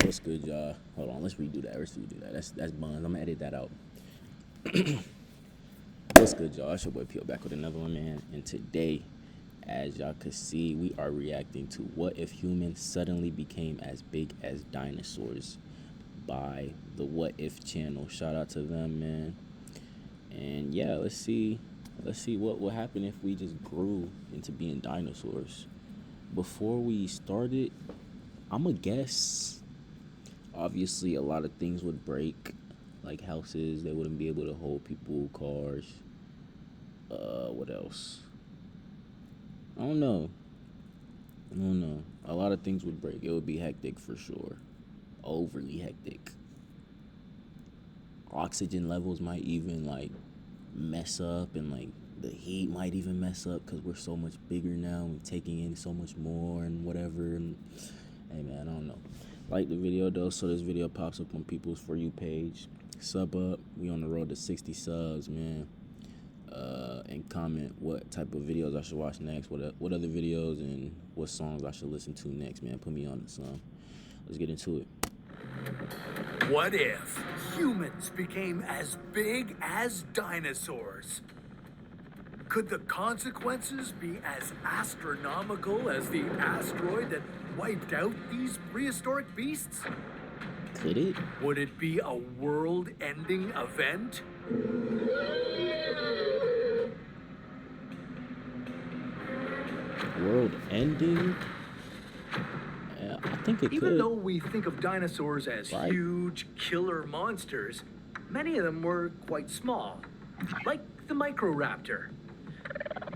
What's good, y'all? Hold on, let's redo that. That's buns. I'm gonna edit that out. What's good, y'all? It's your boy P.O. back with another one, man. And today, as y'all could see, we are reacting to What If Humans Suddenly Became as Big as Dinosaurs by the What If channel. Shout out to them, man. And yeah, let's see what will happen if we just grew into being dinosaurs. Before we started, I'ma guess obviously a lot of things would break, like houses. They wouldn't be able to hold people, cars. What else? I don't know. A lot of things would break. It would be hectic for sure. Overly hectic. Oxygen levels might even like mess up, and like the heat might even mess up because we're so much bigger now. We're taking in so much more and whatever. And hey man, I don't know. Like the video though, so this video pops up on people's For You page. Sub up. We on the road to 60 subs, man. And comment what type of videos I should watch next, what other videos, and what songs I should listen to next, man. Put me on the song. Let's get into it. What if humans became as big as dinosaurs? Could the consequences be as astronomical as the asteroid that wiped out these prehistoric beasts? Could it? Would it be a world-ending event? World ending? Yeah, I think it could. Even though we think of dinosaurs as right? Huge killer monsters, many of them were quite small, like the Microraptor.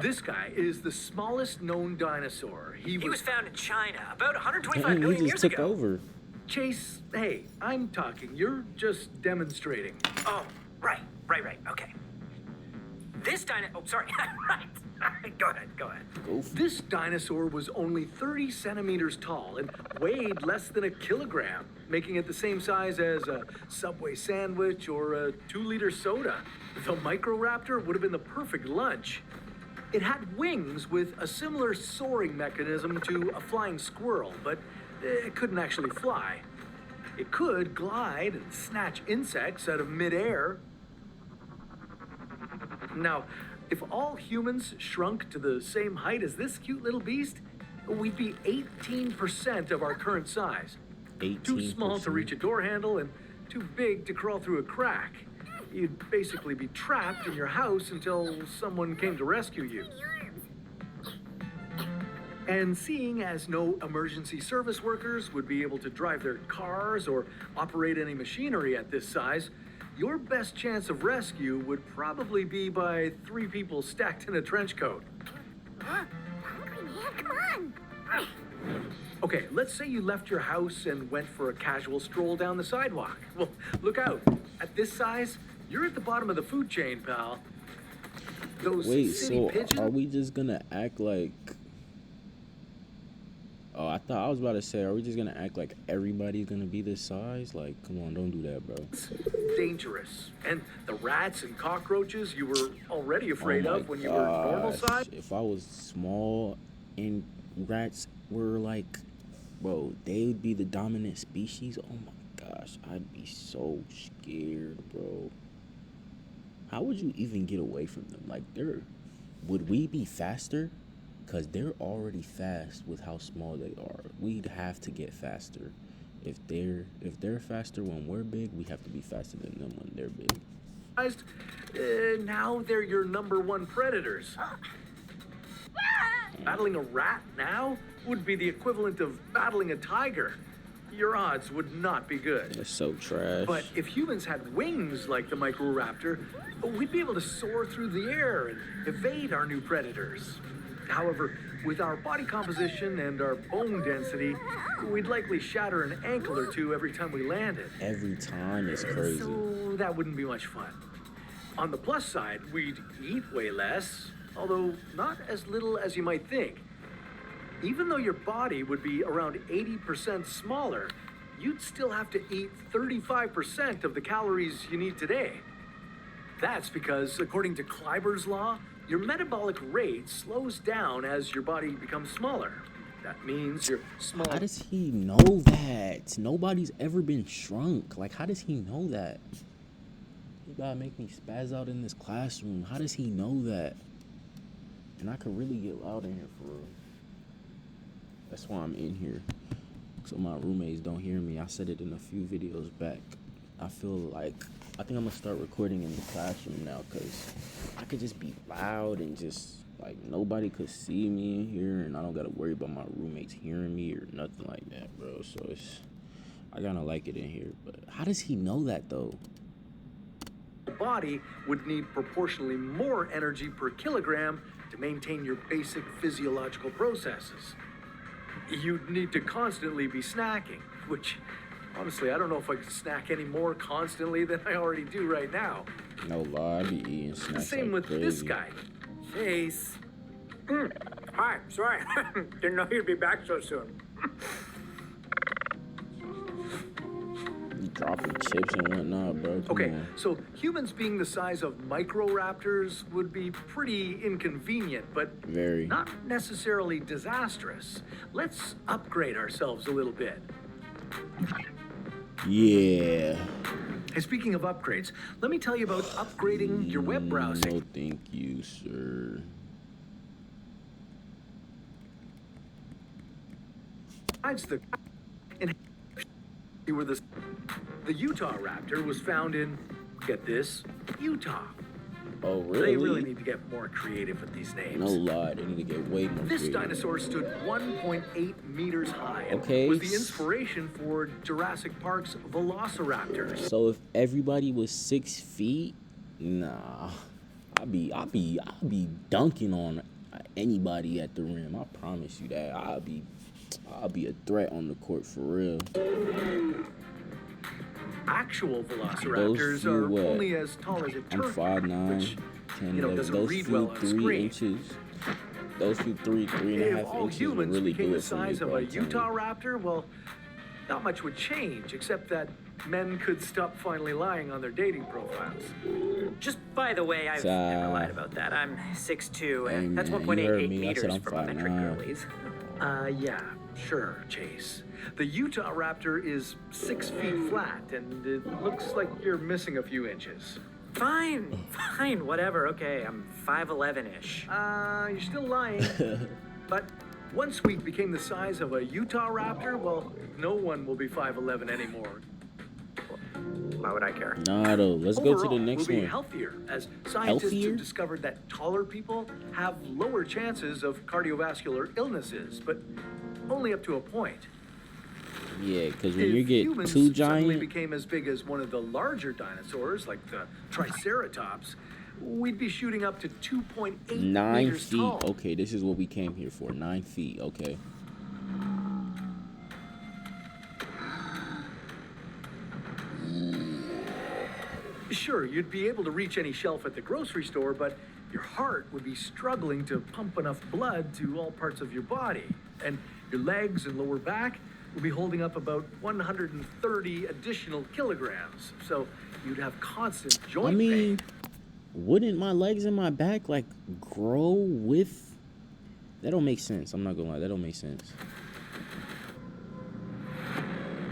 This guy is the smallest known dinosaur. He was found in China about 125 Dang, million he years just took ago. over. Chase, hey, I'm talking. You're just demonstrating. Oh, right, okay. This oh, sorry, right. Go ahead. Go for it. This dinosaur was only 30 centimeters tall and weighed less than a kilogram, making it the same size as a Subway sandwich or a 2-liter soda. The Microraptor would have been the perfect lunch. It had wings with a similar soaring mechanism to a flying squirrel, but it couldn't actually fly. It could glide and snatch insects out of midair. Now, if all humans shrunk to the same height as this cute little beast, we'd be 18% of our current size. 18%. Too small to reach a door handle and too big to crawl through a crack. You'd basically be trapped in your house until someone came to rescue you. And seeing as no emergency service workers would be able to drive their cars or operate any machinery at this size, your best chance of rescue would probably be by 3 people stacked in a trench coat. Hungry man, come on. Okay, let's say you left your house and went for a casual stroll down the sidewalk. Well, look out. At this size, you're at the bottom of the food chain, pal. Those Wait, city so pigeons... are we just gonna act like... Oh, I thought I was about to say, are we just gonna act like everybody's gonna be this size? Like, come on, don't do that, bro. dangerous. And the rats and cockroaches you were already afraid Oh my of when you were normal gosh. size. If I was small and rats were like, bro, they would be the dominant species. Oh my gosh, I'd be so scared, bro. How would you even get away from them? Like, would we be faster? Because they're already fast with how small they are. We'd have to get faster. If they're faster when we're big, we have to be faster than them when they're big. Now they're your #1 predators. Battling a rat now would be the equivalent of battling a tiger. Your odds would not be good. They're so trash. But if humans had wings like the Microraptor, we'd be able to soar through the air and evade our new predators. However, with our body composition and our bone density, we'd likely shatter an ankle or two every time we landed. Every time is crazy. So that wouldn't be much fun. On the plus side, we'd eat way less, although not as little as you might think. Even though your body would be around 80% smaller, you'd still have to eat 35% of the calories you need today. That's because, according to Kleiber's law, your metabolic rate slows down as your body becomes smaller. That means you're small. How does he know that? Nobody's ever been shrunk. Like, how does he know that? He gotta make me spaz out in this classroom. How does he know that? And I could really get loud in here for real. That's why I'm in here. So my roommates don't hear me. I said it in a few videos back. I think I'm gonna start recording in the classroom now, because I could just be loud and just like nobody could see me in here, and I don't gotta worry about my roommates hearing me or nothing like that, bro. So I kinda like it in here. But how does he know that though? The body would need proportionally more energy per kilogram to maintain your basic physiological processes. You'd need to constantly be snacking, which honestly, I don't know if I could snack any more constantly than I already do right now. No lie, I be eating snacks. Same like with this crazy. guy, Chase. Hi, sorry. Didn't know you'd be back so soon. You dropping chips and whatnot, bro. Come Okay, on. so humans being the size of microraptors would be pretty inconvenient, but Very. not necessarily disastrous. Let's upgrade ourselves a little bit. Yeah. And speaking of upgrades, let me tell you about upgrading your web browsing. No, thank you, sir. Besides the you were the Utah raptor was found in, get this, Utah. Oh, really? They really need to get more creative with these names. No lie, they need to get way more This creative. dinosaur stood 1.8 meters high and Okay. was the inspiration for Jurassic Park's Velociraptors. So if everybody was 6 feet, nah, I'll be dunking on anybody at the rim. I promise you that. I'll be a threat on the court for real. Actual Velociraptors few are what? only as tall as a I'm turkey, 5'9", which 10, you know 11. doesn't Those read few well on 3 screen. inches, those few 3.5 If all inches will humans really became do the it for me, size of bro, a I'm telling Utah you. raptor, well, not much would change, except that men could stop finally lying on their dating profiles. Just by the way, I've never lied about that. I'm 6'2", Hey, and that's man, you 1.88 heard me. I said meters I'm for my metric 5'9". girlies. Yeah, sure, Chase. The Utah raptor is 6 feet flat, and it looks like you're missing a few inches. Fine, whatever. Okay, I'm 5'11"-ish. You're still lying. But once we became the size of a Utah raptor, well, no one will be 5'11" anymore. Why would I care? Nah, though. Let's go to Overall, the next we'll be one. healthier, as scientists Healthier? have discovered that taller people have lower chances of cardiovascular illnesses, but only up to a point. Yeah, because when If you get humans too suddenly giant, became as big as one of the larger dinosaurs, like the Triceratops, we'd be shooting up to 2.8 9 meters feet. tall. Okay, this is what we came here for. 9 feet. Okay. Sure, you'd be able to reach any shelf at the grocery store, but your heart would be struggling to pump enough blood to all parts of your body. And your legs and lower back would be holding up about 130 additional kilograms. So you'd have constant joint I mean, pain. wouldn't my legs and my back like grow with? That don't make sense. I'm not gonna lie. That don't make sense.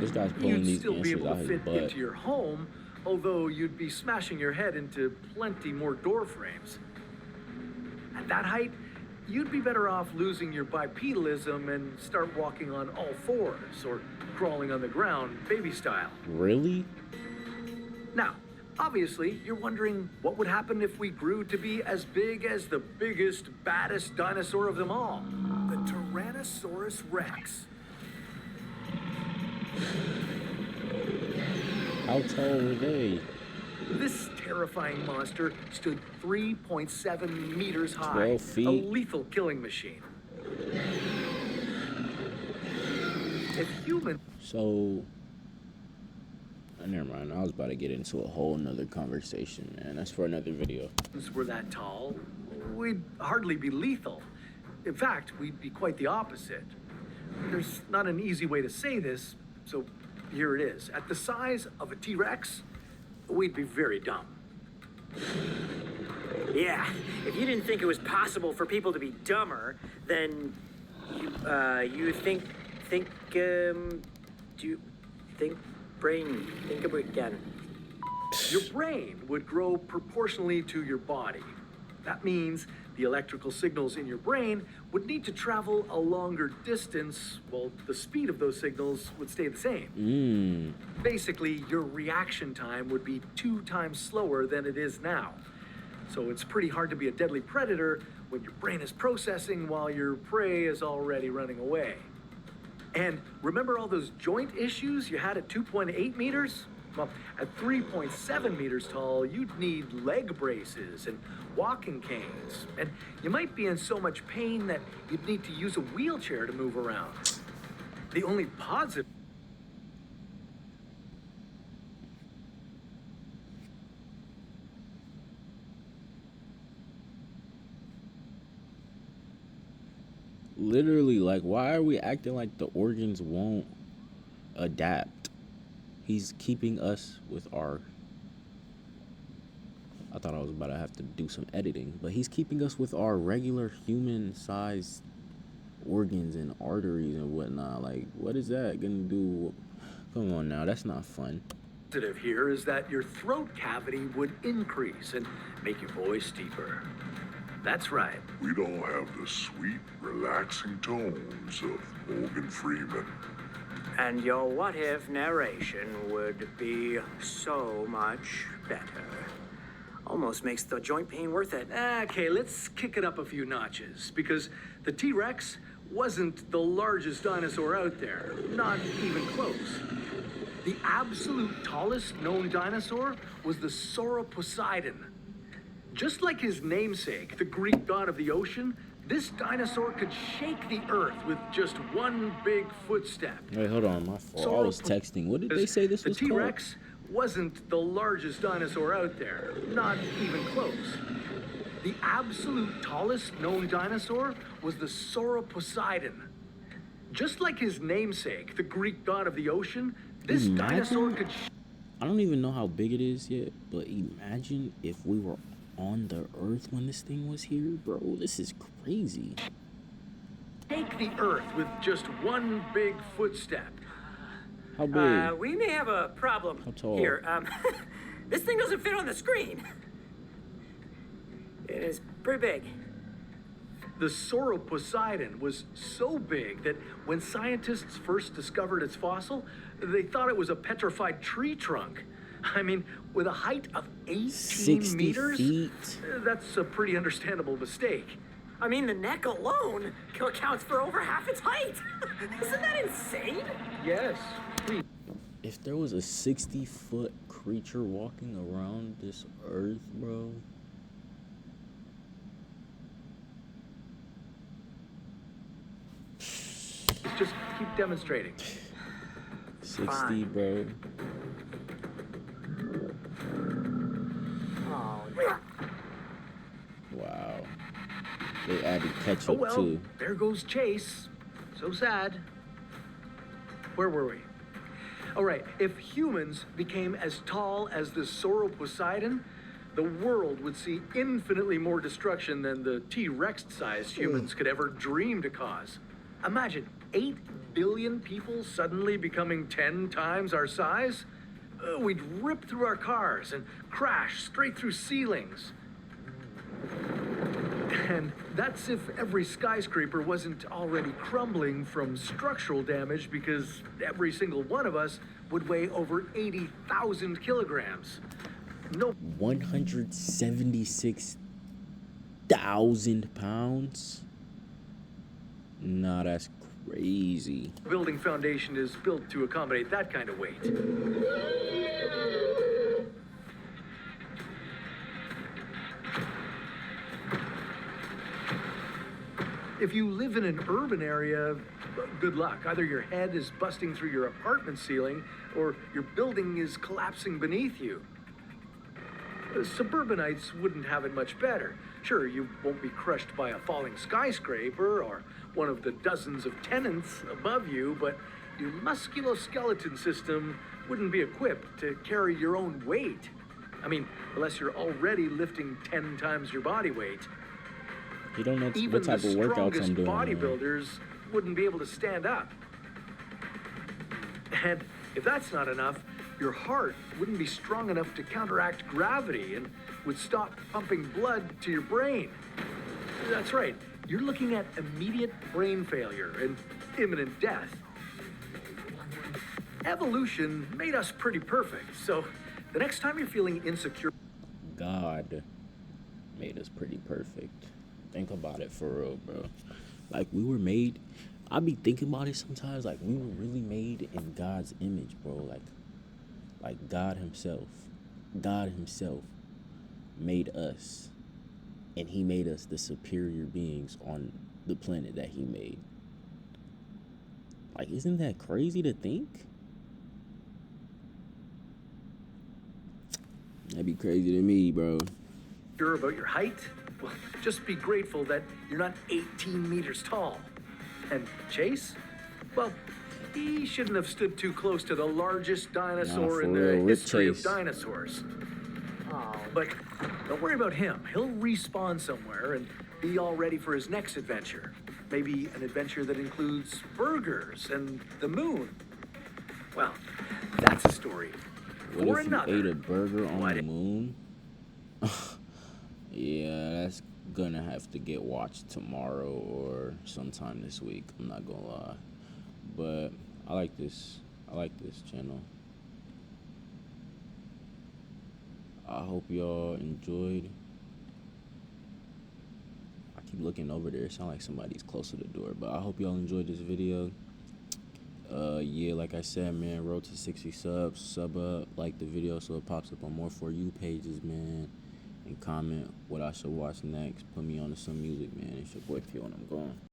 This guy's pulling You'd these still be answers able out to his fit butt. into your home, although you'd be smashing your head into plenty more door frames. At that height, you'd be better off losing your bipedalism and start walking on all fours or crawling on the ground baby style. Really? Now, obviously, you're wondering what would happen if we grew to be as big as the biggest, baddest dinosaur of them all, the Tyrannosaurus Rex. How tall were they? This terrifying monster stood 3.7 meters high, 12 feet. a lethal killing machine. If humans So, never mind. I was about to get into a whole nother conversation, man. That's for another video. were that tall, we'd hardly be lethal. In fact, we'd be quite the opposite. There's not an easy way to say this, so here it is. At the size of a T-Rex, we'd be very dumb. Yeah, if you didn't think it was possible for people to be dumber, then You think, do you think, brain, think of it again. Your brain would grow proportionally to your body. That means the electrical signals in your brain would need to travel a longer distance, while the speed of those signals would stay the same. Basically, your reaction time would be 2 times slower than it is now. So it's pretty hard to be a deadly predator when your brain is processing while your prey is already running away. And remember all those joint issues you had at 2.8 meters? Well, at 3.7 meters tall, you'd need leg braces and walking canes. And you might be in so much pain that you'd need to use a wheelchair to move around. The only positive... Literally, like, why are we acting like the organs won't adapt? He's keeping us with our... I thought I was about to have to do some editing, but he's keeping us with our regular human-sized organs and arteries and whatnot. Like, what is that gonna do? Come on now, that's not fun. Positive here is that your throat cavity would increase and make your voice deeper. That's right. We don't have the sweet, relaxing tones of Morgan Freeman. And your what if narration would be so much better. Almost makes the joint pain worth it. Okay, let's kick it up a few notches, because the T-Rex wasn't the largest dinosaur out there, not even close. The absolute tallest known dinosaur was the Sauroposeidon. Just like his namesake, the Greek god of the ocean, this dinosaur could shake the earth with just one big footstep. Wait, hold on, my fault. I was texting. What did they say this was called? The T-Rex wasn't the largest dinosaur out there, not even close. The absolute tallest known dinosaur was the Sauroposeidon. Just like his namesake, the Greek god of the ocean, this dinosaur could... I don't even know how big it is yet, but imagine if we were on the earth when this thing was here, bro. This is crazy. Take the earth with just one big footstep. How big? We may have a problem How tall? here. This thing doesn't fit on the screen. It is pretty big. The Sauroposeidon was so big that when scientists first discovered its fossil, they thought it was a petrified tree trunk. I mean, with a height of 18 60 meters, feet. That's a pretty understandable mistake. I mean, the neck alone accounts for over half its height. Isn't that insane? Yes. If there was a 60-foot creature walking around this earth, bro. Just keep demonstrating. 60, Fine. bro. Oh, Wow. They added ketchup, Oh well, too. there goes Chase. So sad. Where were we? All right, if humans became as tall as the Sauroposeidon, the world would see infinitely more destruction than the T-Rex-sized humans could ever dream to cause. Imagine 8 billion people suddenly becoming 10 times our size. We'd rip through our cars and crash straight through ceilings. And that's if every skyscraper wasn't already crumbling from structural damage, because every single one of us would weigh over 80,000 kilograms. No 176,000 pounds? Nah, that's crazy. building foundation is built to accommodate that kind of weight. If you live in an urban area, good luck. Either your head is busting through your apartment ceiling or your building is collapsing beneath you. Suburbanites wouldn't have it much better. Sure, you won't be crushed by a falling skyscraper or one of the dozens of tenants above you, but your musculoskeleton system wouldn't be equipped to carry your own weight. I mean, unless you're already lifting 10 times your body weight. You don't know Even what type the of workouts strongest I'm doing. bodybuilders wouldn't be able to stand up. And if that's not enough, your heart wouldn't be strong enough to counteract gravity and would stop pumping blood to your brain. That's right, you're looking at immediate brain failure and imminent death. Evolution made us pretty perfect, so the next time you're feeling insecure, God made us pretty perfect. Think about it for real, bro. Like, we were made, I be thinking about it sometimes, like, we were really made in God's image, bro. Like God himself made us, and he made us the superior beings on the planet that he made. Like, isn't that crazy to think? That'd be crazy to me, bro. sure about your height, well, just be grateful that you're not 18 meters tall. And Chase? Well, he shouldn't have stood too close to the largest dinosaur in the real, history of Chase. dinosaurs. But don't worry about him. He'll respawn somewhere and be all ready for his next adventure. Maybe an adventure that includes burgers and the moon. Well, that's a story What for if another. you ate a burger on What? the moon? Yeah, that's gonna have to get watched tomorrow or sometime this week. I'm not gonna lie. But I like this channel. I hope y'all enjoyed. I keep looking over there. It sounds like somebody's close to the door. But I hope y'all enjoyed this video. Yeah, like I said, man, road to 60 subs. Sub up, like the video so it pops up on more For You pages, man. And comment what I should watch next. Put me on to some music, man. It's your boy P, and I'm gone.